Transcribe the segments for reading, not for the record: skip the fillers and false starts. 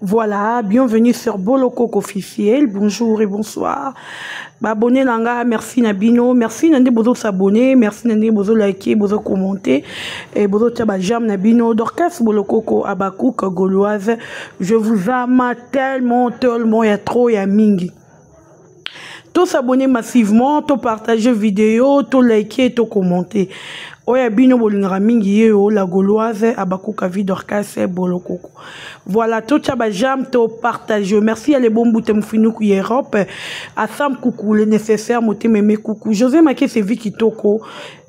Voilà, bienvenue sur Bolokoko officiel. Bonjour et bonsoir. Abonnez nanga, merci Nabino, merci nande bozo s'abonner, merci nande bozo liker, bozo commenter et bozo taba jam Nabino Dorcas Bolokoko Abakouk Gauloise. Je vous aime tellement, il y a trop, il y a mingi. Tous s'abonner massivement, tous partager vidéo, tous liker, tous commenter. Oya bino bolingra mingi yeo la Gauloise Abakouk Avi Dorcas Bolokoko. Voilà, tout jam to partage. Merci à les bons boutem finou qui Europe. À Sam coucou le nécessaire moté mémé coucou. José Maké c'est Vicky Toko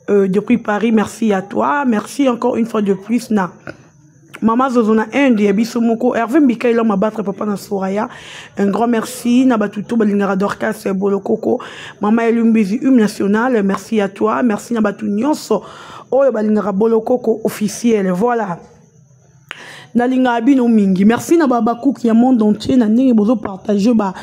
depuis Paris. Merci à toi. Merci encore une fois de plus na. Maman Zozona Inde Yabiso Moko Hervé Mikaela Mabattre Papa na Soraya. Un grand merci na batuto balingara Dorcas Bolokoko. Maman Elumbizi nationale. Merci à toi. Merci na batu nyonso. Oyo balingara Bolokoko officiel. Voilà. Nalinga abino mingi. Merci na babakou qui a monde entier na ndenge bozo partager ba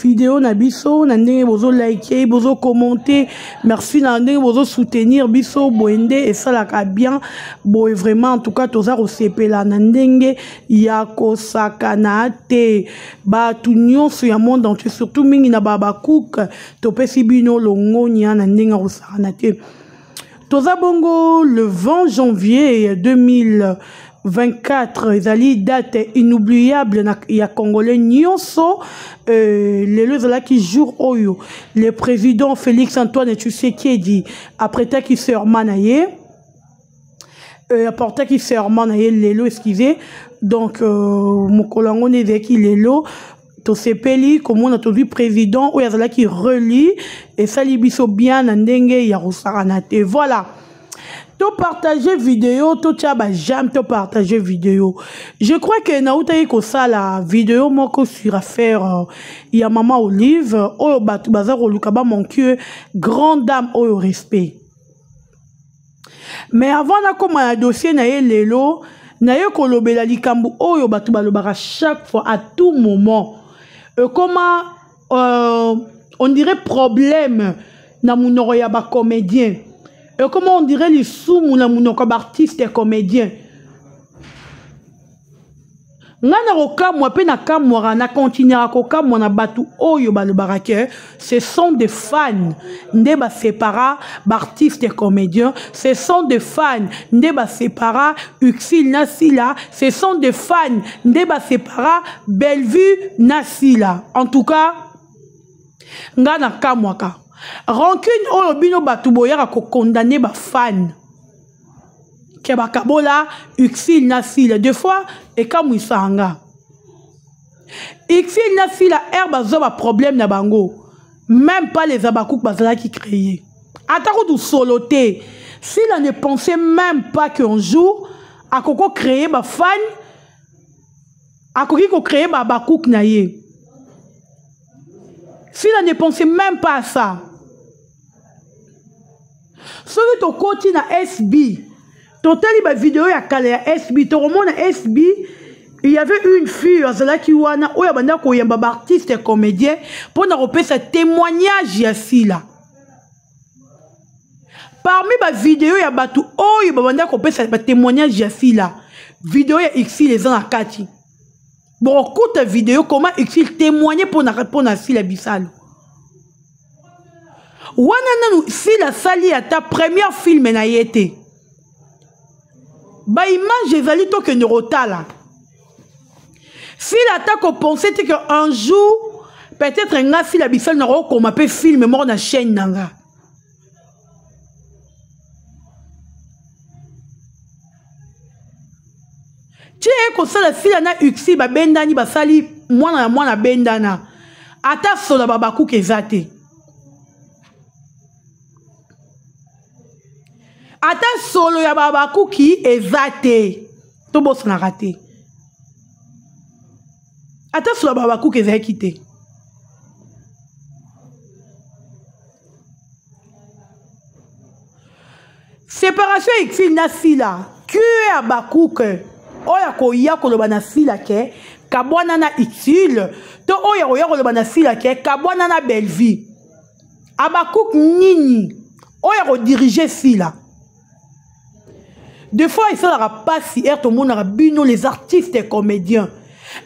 vidéo na biso, na ndenge bozo liker, bozo commenter. Merci na ndenge bozo soutenir biso boende et ça la bien. Bon vraiment en tout cas toza resepela na ndenge ya kosakana te ba tout nyonso ya monde entier surtout mingi na babakou to pesi bino longonya na ndenge rosakana te. Toza bongo le 20 janvier 2024, ezali date inoubliable na ya congolais nyonso les là qui jour oyo le président Félix Antoine Tshisekedi après ta qui serment naye apporta qui serment naye lelo excusez donc mokolango nezeki lelo to sepeli comme on a tout vu président oyo azala qui relie et ça libiso bien na ndenge ya rusarana te. Voilà. To partager vidéo, to tchaba jam, to partager vidéo. Je crois que naouta yiko ça la vidéo moko sur affaire ya Maman Olive, oyo batu bazar olukaba mon cœur, grande dame oyo respect. Mais avant na koma na dossier na ye lelo, na ye kolobela likambu oyo batu balobara chaque fois à tout moment. Comment on dirait problème na munoro ya ba comédien. Et comment on dirait les sous comme artiste et comédien. Ngana roka moi pe na kamora na continuera koka moi na batu oyo balobarake. Ce sont des fans ndeba separa artistes et comédiens. Ce sont des fans ndeba separa Uxil Nasila. Ce sont des fans ndeba separa Bellevue Nasila. En tout cas ngana kamwaka. Rancune oyo bino batu boyaka ko condamner ba fan ke bakabola Uxil Nasila deux fois et comme isanga Uxil Nasila herba zo ba problème na bango même pas les abakouk bazala qui créé atako du soloté s'il ne pensait même pas qu'un jour a koko créer ba fan a koko créer ba abakouk na ye s'il ne pensait même pas à ça. Celui to koti na SB, totali ba vidéo ya kale ya SB, to remona SB, il y avait une fille azala ki wana oya banda ko yamba ba artiste et comédien pour na repesa témoignage ya sila. Parmi ba vidéo ya batu oyo ba banda ko pesa ba témoignage ya sila, vidéo ya Xil les en akati. Bon, écoute vidéo comment Xil témoigner pour na sila bisalo. Wana si la sali à ta première film na yete ba image ezali to que neurotala si la ta ko penser que un jour peut-être nga si la bisal na ro comme appelle film mort na chaîne nanga tie ko sala si la na uxi ba bendani ba sali mwana bendana ata sola babaku kezate. Ata solo ya babakou ki ezate. To boss na raté. Ata solo ya babakou ki ezate. Séparation Uxil Nasila. Que ya bakouk. Oya ko ya koloba na sila ke. Kabwana na Uxil. To oya koloba na sila ke. Kabwana na Bellevue. Abakouk nini. Oya ko diriger sila. Des fois, il ne sera pas si tout le monde a bino les artistes et comédiens.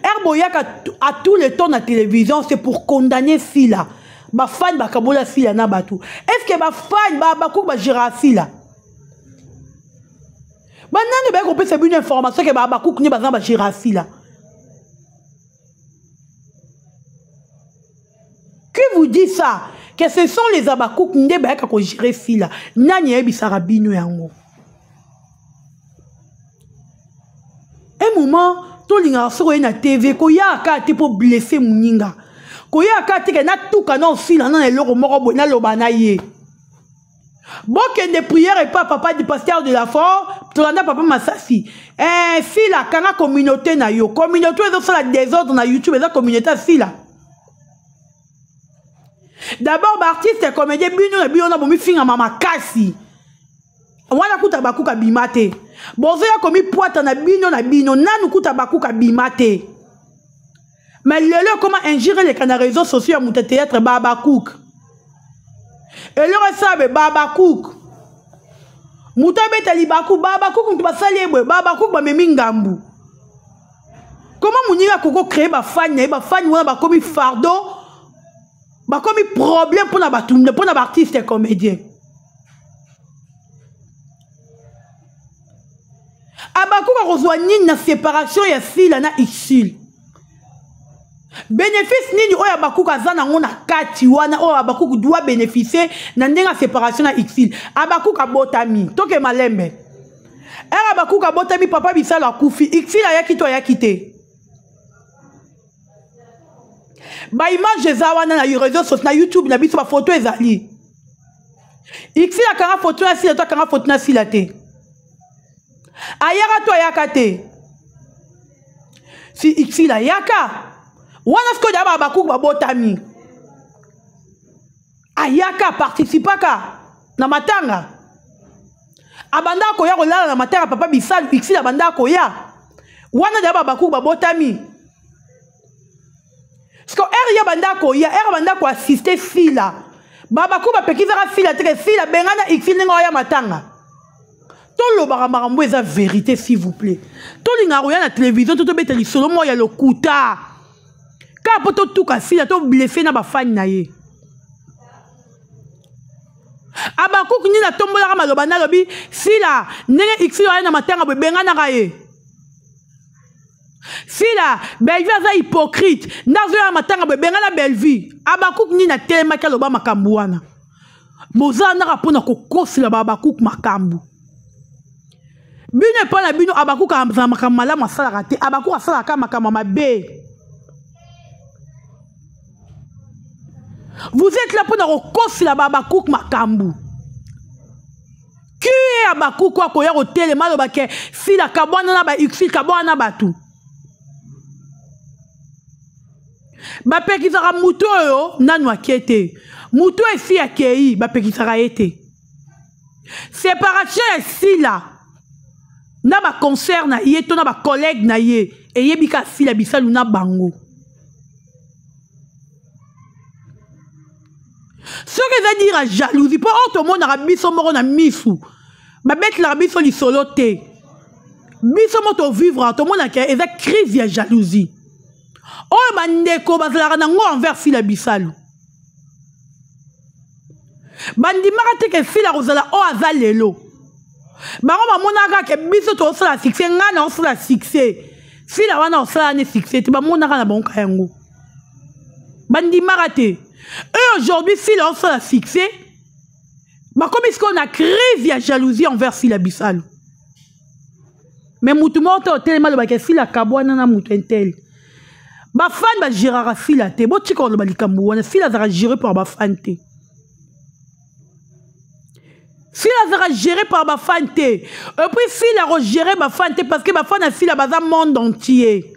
Herboyak à tous les temps na télévision, c'est pour condamner Fila. Ba fan ba kabola Fila na batou. Est-ce que ba fan ba bakou ba gérer Fila? Ba nani ba ko peut une information que ba bakou ni ba ba gérer Fila. Qui vous dit ça? Que ce sont les abakouk nde ba ka ko gérer Fila. Nani yebi sarabino yango. Un moment tout l'inga sur na TV ko ya ka te pour blesser muninga. Ko ya ka te na tout canon Fila na eloko moko bona lobana ye. Bon que des prières et pas papa du pasteur de la foi, tolanda papa Masasi. Fila kanga communauté na yo. Communauté zo la désordre na YouTube eza communauté Fila. D'abord artiste comédien bino na bino na bomi finga mama kasi. Wana kuta bakuka bimate. Bozo ya komi poata na bino nanu kuta bakuka bimate. Mais lelo comment ingérer les canaux réseaux sociaux à mon théâtre babakouk. Et le sabe babakouk. Mutabe talibakou babakouk mtuba salebwe babakouk ba memingambu. Comment mouniga koko créer ba fan wana ba komi fardeau. Ba komi problème pour na batumne pour na artiste et comédien. Abakou va rejoindre na séparation ya Fila na Ixil. Bénéfice nini oya Abakou kazana ngona kati wana oya Abakou doit bénéficier na ndenga séparation na Ixil. Abakou ka botami toke malembe. Abakou ka botami papa bisala kufi Ixil ayaki to ayakite. Ba image ezawana na réseaux sociaux na YouTube na biso ba photo ezali. Ixil akanga photo na Fila to akanga photo na Fila te. Ayaka to ayaka te. Si Ixil ayaka wana sko daba bakouk ba botami. Ayaka participaka na matanga. Abanda ko ya kolala na matanga papa bisal Ixil abanda ko ya. Wana daba bakouk ba botami. Parce que ya banda ko ya banda ko assister Fila. Baba ko ba pekizaka Fila te Fila bengana Ixil ngo ya matanga. Tout le baramambo est la vérité s'il vous plaît. Tout le monde na télévision tout bête li solo moi ya le kuta. Ka poto tout ka Fila to blessé na ba fan na ye. Abakouk ni na tombola ka maloba na lobi Fila ndenge Ixil na matanga bengana ka ye. Fila, Bellevue aza hypocrite. Ndazo ya matanga bengana Bellevue. Abakouk ni na telema ka loba makambu wana. Boza na rapona ko kosila Abakouk makambu. Bino pas na bino Abakouk a makamala masala raté. Abakouk a sala ka makamama be. Vous êtes là pour na kosila Abakouk makambu. Qui est Abakouk kwa ko ya ko telema loba ke Fila kabwana na ba Ixil kabwana batu. Ba pekisaka muto yo nanu akete. Muto esi akei ba pekisaka ete. Séparation esi la. Na ba concert na ye to na ba collègue na ye e yebika Fila bisalu na bango. Ce que ça dire à jalousie pour tout le monde a biso moro na misu. Ba bet la biso li solo te. Biso moto vivre tout le monde a eza crise ya jalousie. Oh bandeko bazalaka nango envers Fila bisalu. Bandi marate ke Fila rozala o azalelo. Bango bamonaka ke biso to osala succès ngana osala succès. Fila wana osala ne succès te bamonaka na bango yango. Bandi marate. Et aujourd'hui Fila osala succès. Ba comme est-ce qu'on a crise ya jalousie envers Fila bisalu. Mais mutu moto tellement le ba ke Fila kabwana na mutu entel. Ba fan ba gérera Fila te bo tiko lo ba likambu wana Fila sera géré par ba fan te. Fila sera géré par ba fan te. Et puis Fila ro géré ba fan te parce que ba fan a Fila baza monde entier.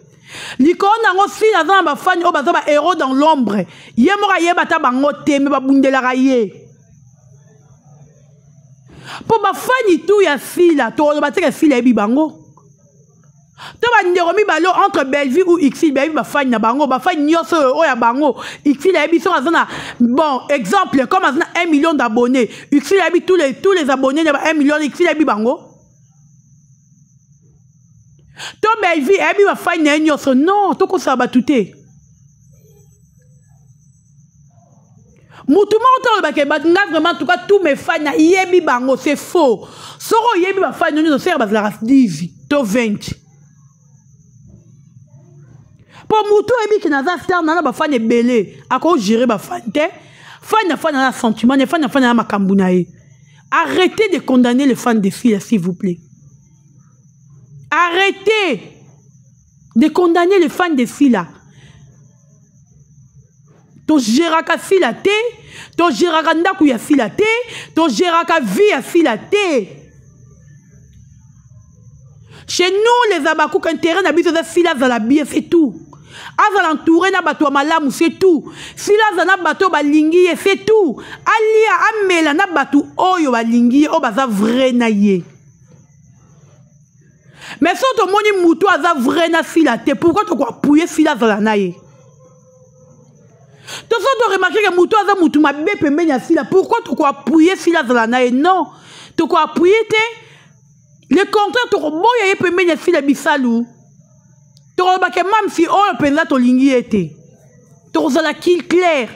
Likon nango Fila za ba fan o baza ba héros dans l'ombre. Ye mora ye bata bango te me ba bundela ka ye. Po ba fan tout ya Fila to lo bateka Fila e bi bango. Toba nderomi balo entre Bellevue ou Ixil Bellevue ba fan na bango ba fan nyoso o ya bango Ixil a biso azana bon exemple comme azana 1 million d'abonnés Ixil a tous les abonnés na 1 million Ixil a bango To belvi ebi ba fa na nyoso non to ko sa batute. Mutuma to ba ke ba nga vraiment tout cas tous mes fans na yebi bango c'est faux. Soro yebi ba fa nyoso ser ba la race 10 to 20. Pour mutu ebi ki na za star na ba fa ne belé ako gérer ba fan te. Fan na sentiment, fan na makambu na ye. Arrêtez de condamner les fans de filles, s'il vous plaît. Arrêtez de condamner les fans de filles là. To géraka fille la té, to géraka ndaku ya fille la té, to géraka vie ya fille la té. Chez nous les abakou quand terrain n'habite dans fille là la bien c'est tout. Avant l'entourer na bateau malamu c'est tout. Si là na bateau balingi c'est tout. Alia amela na bateau oyo balingi o baza vrai na ye. Mais si tu moni moutou aza vrai na filate, pourquoi tu crois pouiller filate la na ye? Tu as remarqué que moutou aza moutou ma bé pembe na fila, pourquoi tu crois pouiller filate la na ye? Non, tu crois pouiller te le contraire tu crois boya ye pembe na fila bisalou. Tu remarques même si on peut là ton lingi était. Tu as la kill clair.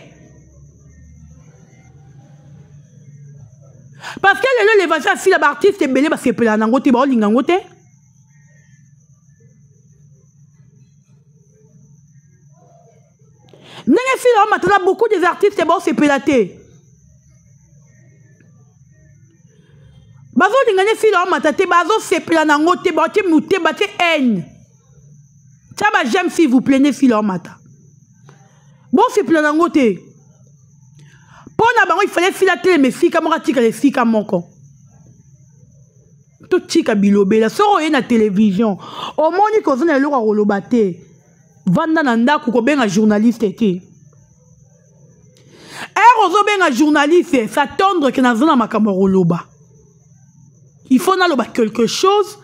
Parce que les l'évangile si la artiste est belé parce que peut la nangote ba lingangote. N'est si là maintenant beaucoup des artistes c'est bon c'est pelaté. Bazo lingane si là maintenant bazo c'est pelanangote ba te muté ba te haine. Taba j'aime s'il vous plaît, ne file en matin. Bon, c'est plein d'angote. Pour n'avoir il fallait filater mes filles comme ratika les filles comme mon con. Tout tika bilobé la soro na télévision. Au moins qu'on s'en est l'eau à rolobate. Vanda nanda kouko ben un journaliste était. Rozo ben un journaliste s'attendre que na zona makamba roloba. Il faut na loba quelque chose.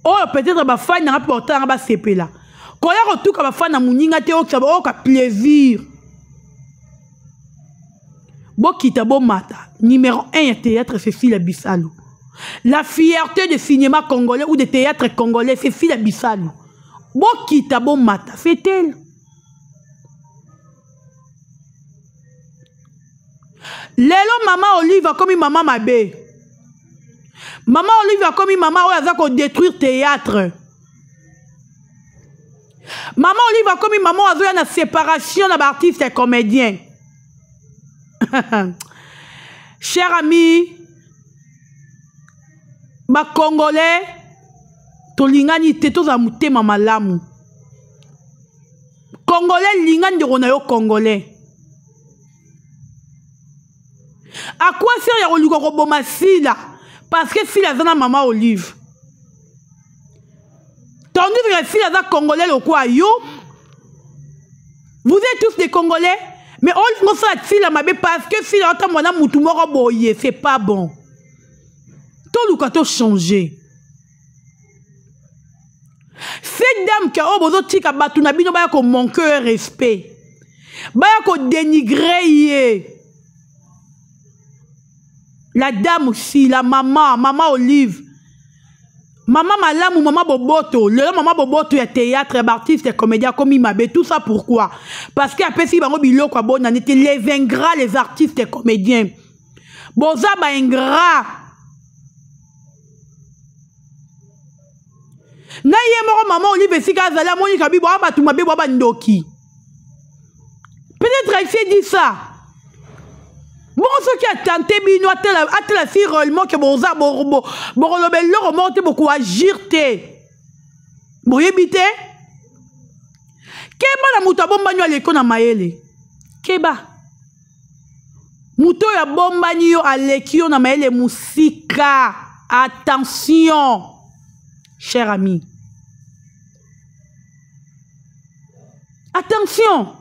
Oh peut-être ba fan na porter ba CP là. Quand ya retour ka ba fan na muninga te o ka plaisir. Bo kita bo mata. Numéro 1 théâtre c'est Fila Bissalo. La fierté du cinéma congolais ou de théâtre congolais c'est Fila Bissalo. Bo kita bo mata c'est elle. Lelo maman Olive comme maman Mabé. Maman Olive a commis maman Oyaza qu'on détruire théâtre. Maman Olive a commis maman Oyaza na séparation d'artistes et comédiens. Cher ami, ma Congolais, tolingani te toza mutema malamu. Congolais lingani de ronayo Congolais. À quoi sert ya rolugo roboma sila? Parce que si la zone maman Olive. Tandis que si la zone congolais le quoi yo. Vous êtes tous des Congolais. Mais on ne sait pas si la mabé parce que si la zone mona moutoumora boye. C'est pas bon. Tout le cas changé. Cette dame qui a obozo tika batuna bino ba ko manquer respect. Ba ko dénigrer. La dame aussi, la maman Olive. Maman Malamou, maman Boboto. Le maman Boboto est théâtre, artiste, comédien, comme il m'avait. Tout ça pourquoi? Parce qu'après, si on bilo quoi bon, on était les ingrats, les artistes et comédiens. Boza ba ingrat. Na yé maman Olive, si kazala, Monica Bibo, abatou mabe baba ndoki. Peut-être elle s'est dit ça. Bon, ce qui a tenté, bino, à la fille, réellement, que bon, ça, bon, le remonte beaucoup agir, te. Bon, yébité. Keba la mouta bomba nyo à l'école na maele. Keba. Mouto ya bomba nyo à l'école na maele musika. Attention, cher ami. Attention.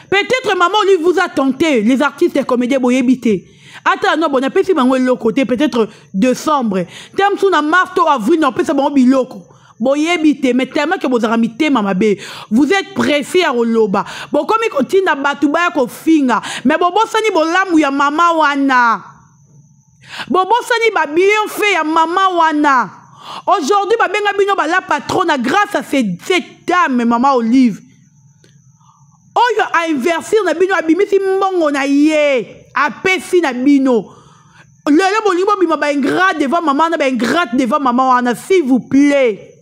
Peut-être maman lui vous a tenté, les artistes et comédiens boyébité. Attends, non, bon, on a pas si le côté, peut-être décembre. T'aimes sous na mars, avril, on peut se bon biloko. Boyébité, mais tellement que vous avez mis mamabé. Vous êtes pressé à Roloba. Bon, comme il continue à batouba ko finga. Mais bon, bon, sani bon lam ou ya maman wana. Bon, bon, sani ba bien fait ya maman wana. Aujourd'hui, babenga bino la patronne grâce à cette dame, maman Olive. Oyo a inversé na bino abimisi mbongo na ye, apesi na bino. Lelo bolingo bima ba ingrat devant maman na ba ingrat devant maman wana, s'il vous plaît.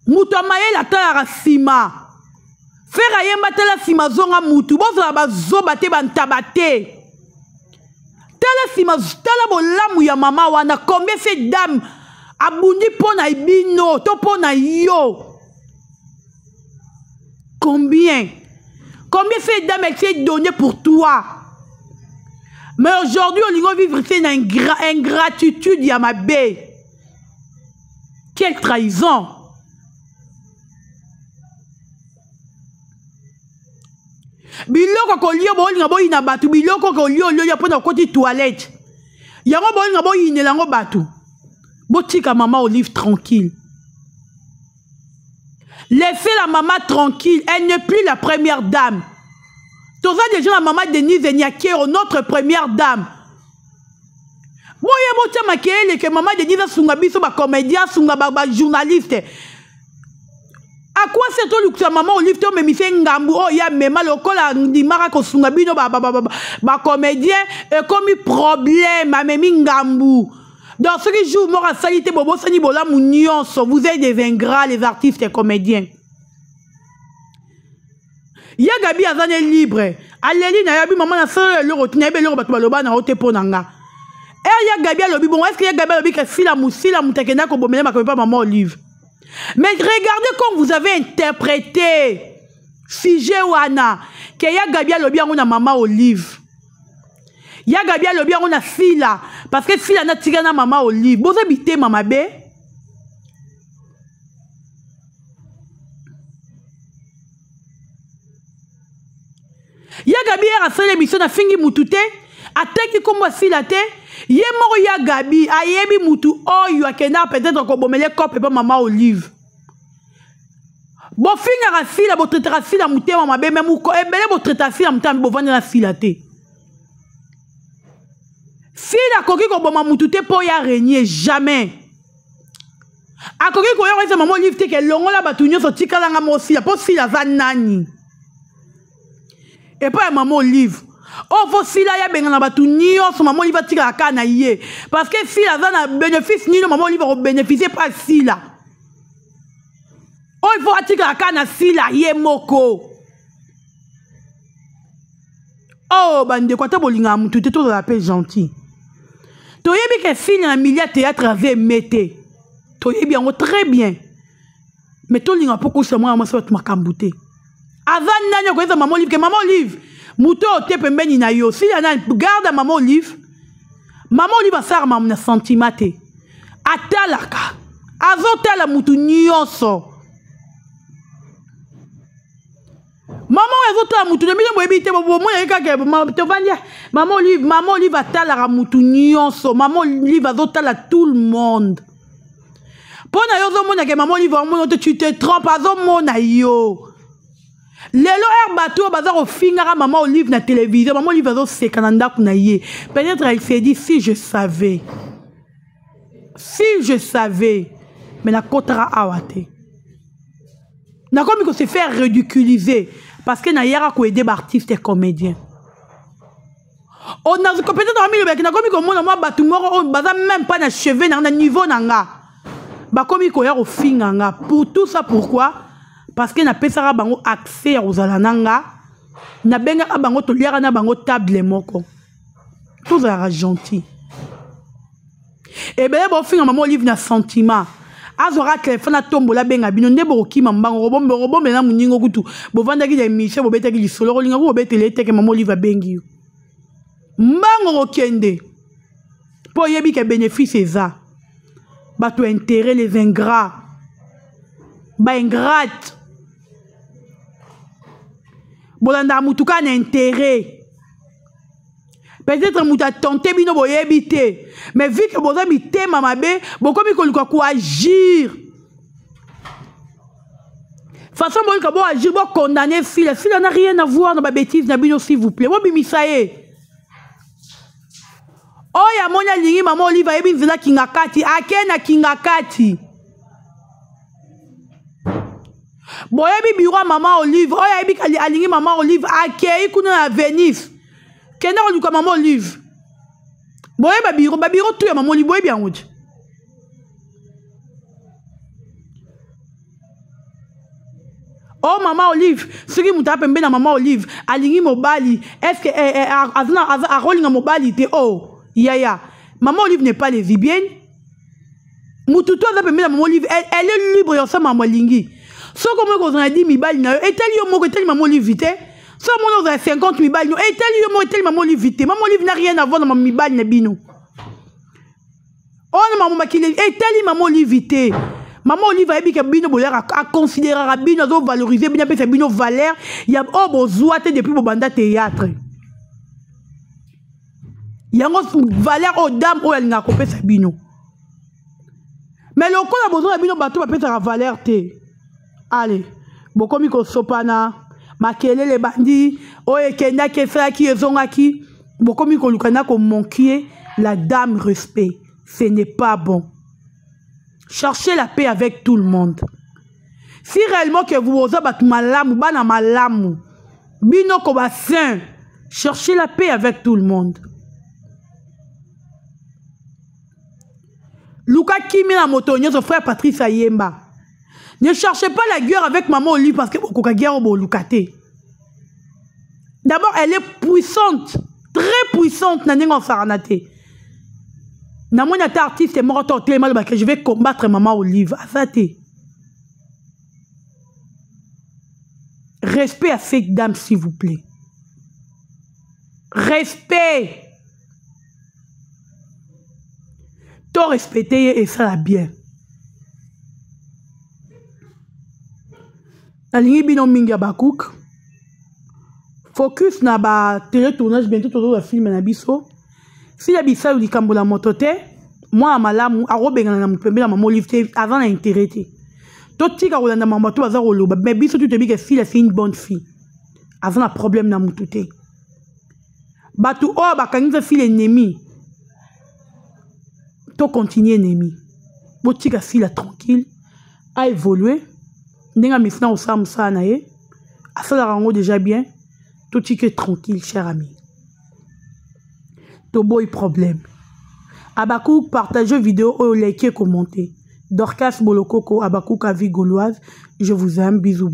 Mutu amaye la tala sima. Faire yemba tala sima zonga mutu, bozo la bazoba te bantabate. Tala sima tala bolamu ya maman wana, combien cette dame abundi pona ibino, to pona yo. Combien cette dame elle s'est donnée pour toi? Mais aujourd'hui, on va vivre une ingratitude, Yamabé. Quelle trahison! Biloko kolio bolinga boyina batu, biloko kolio ya pona koti toilette. Yango bolinga boyine lango batu. Botika maman Olive tranquille. Laissez la maman tranquille, elle n'est plus la première dame. Tous déjà la maman Denise Niakero, notre première dame. Boya botia makele que maman Denise sunga biso ba comédien, sunga ba journaliste. À quoi c'est toi que maman Olive to me fait ngambu oh ya mema lokola ndimara ko sunga bino ba comédien et comme problème a memi ngambu. Dans ce qui joue mort à salité bobo sani bola mounionso, vous êtes des ingrats les artistes et comédiens. Ya Gabi azane libre. Aleli na yabi maman na sa le rotine be le robat baloba na hote ponanga. Ya Gabi alobi bon est-ce que ya Gabi alobi que si la mutakena ko bomele makobe pas maman Olive. Mais regardez comme vous avez interprété Fije wana que ya Gabi alobi ngona maman Olive. Ya Gabi alobi ngona fila parce que fila na tigana maman Olive. Boza bité mama be. Ya Gabi a fait l'émission na fingi mutute ateki kombo sila te ye moko ya Gabi ayebi mutu oyo akena peut-être ko bomele kope pa maman Olive bo finga ra sila bo traiter sila mutema mabe même ko ebele bo traiter sila mutama bo vendre na sila te sila koki ko boma mutute po ya régner jamais akoki ko yo rese maman Olive te ke longola batunyo so tikala nga mo sila po sila za nani. Et pas maman Olive. Oh, faut si là, y a bien un bateau ni on maman Olive va tirer la canne aïe. Parce que si la zone a bénéfice, ni maman Olive va bénéficier pas si là. Oh, il faut tirer la canne à si là, yé moko. Oh, bande quoi, t'as bolinga tout est tout dans la paix gentil. Tu y bien que si un milliard théâtre avait mété. Tu y bien, très bien. Mais tu l'as pas couché moi, ça va te macambouter. Avant nani ko maman Olive que maman Olive muto te pembeni na yo si yana garde maman Olive va sar maman na sentimate atalaka azotala mutu nyonso maman azotala mutu nemi mo ebite bo mo yeka ke to vandia maman Olive atalaka mutu nyonso maman Olive azotala tout le monde pona yo zo mona ke maman Olive tu te trompes azo mona yo. Lelo bateau bazar au fingara maman Olive na télévision maman Olive azo sekananda kunaye peut-être elle s'est dit si je savais mais la kotara awate na comme que se faire ridiculiser parce que na yara ko aider artiste et comédien on a peut-être ami le na comme que moi batu moko bazar même pas na cheveux na niveau nanga ba comme ko yara au finganga pour tout ça pourquoi. Parce que na pesara bango accès aux alananga na benga bango to liara na bango table moko tout ça gentil et ben bon fin maman Olive na sentiment azora téléphone na tombola benga bino ndebo okima mbango robombe na muningo kutu bo vandaki ya mission bo betaki li solo linga bo betele teke maman Olive bengi mbango okende po yebi ke bénéfice ça ba to intérêt les ingrats ba ingrate bolanda mutuka na intérêt peut-être muta tenté bino boyebité mais vu que boza bité mamabe bokomi koluka ko agir façon bolika bo agir bo condamner fille n'a rien à voir dans ma bêtise na bino s'il vous plaît bo bimisaye oya moni alingi mama Olive ayebi nzela kingakati akena kingakati boyebi biro mama Olive oya ayebi alingi mama Olive akei kuna na Venise kenda koluka mama Olive boyeba biro tu ya mama Olive boyebi yango ti oh mama Olive soki mutu apembe na mama Olive alingi mobali est-ce que a rolinga mobali te oh yaya mama Olive n'est pas lesbienne mutu to apembe na mama Olive elle est libre yo sa mama lingi soko moko kozana 10 mibali na yo eteli yo moko eteli mama Olive te so mona ozala 50 mibali no eteli yo moko eteli mama Olive te mama Olive n'a rien à voir na mibali na bino oh na mama makile eteli mama Olive te Maman Olive a dit que bino boler a considérer bino a valoriser bino pesa bino valeur ya o bozoate depuis bo banda théâtre yango valeur o dame o yalinga ko pesa bino mais le ko na bozo bino bato ba pesa valeur te allez bokomi ko sopana makelele bandi o ekenda kesa ki ezonga ki bokomi ko lukana ko manquer la dame respect ce n'est pas bon. Cherchez la paix avec tout le monde. Si réellement que vous osez battre malamu, bana malamu, bino koba saint, cherchez la paix avec tout le monde. Luka Kimi la motonio, son frère Patrice Ayemba. Ne cherchez pas la guerre avec maman Olive parce que vous avez guerre au Lukate. D'abord, elle est puissante, très puissante, nanengo saranate. Namoni ata artiste mort au téléma que je vais combattre maman Olive. Azate. Respect à cette dame s'il vous plaît. Respect. T'as respecté et ça la bien. La ligne bino minga bakouk. Focus na ba télé tournage bientôt tout le film na biso. Si la bisa ou likambo la motote, moi malamu a robengana na mpembe na maman Olive avant na intérêt. Toti ka rolanda maman to bazaro loba, mais biso tu te dis que fille c'est une bonne fille. Avant un problème na mututé. Batu o bakangiza fille ennemi. To continuer ennemi. Botika fille tranquille a évolué. Ndenga misna o samsa na ye. Asala rango déjà bien. Toti que tranquille cher ami. Boy problème. Abakouk partagez vidéo ou likez commenter. Dorcas Bolokoko Abakouk Avi Gauloise. Je vous aime, bisous.